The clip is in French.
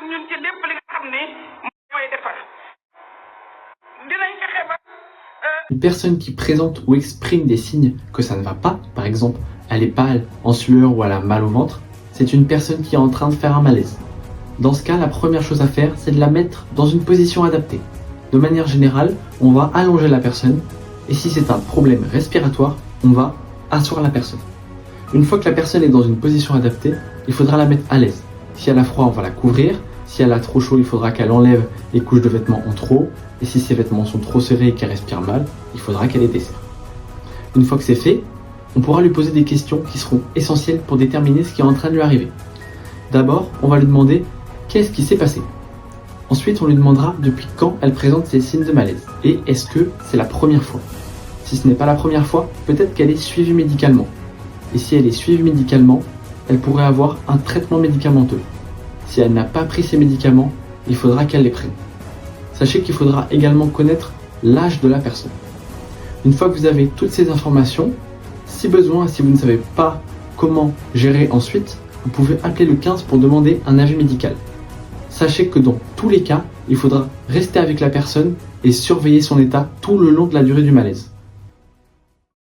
ñun ci lépp li nga xam ni mooy defar dinañ fexe ba. Une personne qui présente ou exprime des signes que ça ne va pas, par exemple, elle est pâle, en sueur ou elle a mal au ventre, c'est une personne qui est en train de faire un malaise. Dans ce cas, la première chose à faire, c'est de la mettre dans une position adaptée. De manière générale, on va allonger la personne et si c'est un problème respiratoire, on va asseoir la personne. Une fois que la personne est dans une position adaptée, il faudra la mettre à l'aise. Si elle a froid, on va la couvrir. Si elle a trop chaud, il faudra qu'elle enlève les couches de vêtements en trop. Et si ses vêtements sont trop serrés et qu'elle respire mal, il faudra qu'elle les desserre. Une fois que c'est fait, on pourra lui poser des questions qui seront essentielles pour déterminer ce qui est en train de lui arriver. D'abord, on va lui demander qu'est-ce qui s'est passé. Ensuite, on lui demandera depuis quand elle présente ces signes de malaise et est-ce que c'est la première fois. Si ce n'est pas la première fois, peut-être qu'elle est suivie médicalement. Et si elle est suivie médicalement, elle pourrait avoir un traitement médicamenteux. Si elle n'a pas pris ses médicaments, il faudra qu'elle les prenne. Sachez qu'il faudra également connaître l'âge de la personne. Une fois que vous avez toutes ces informations, si besoin, si vous ne savez pas comment gérer ensuite, vous pouvez appeler le 15 pour demander un avis médical. Sachez que dans tous les cas, il faudra rester avec la personne et surveiller son état tout le long de la durée du malaise.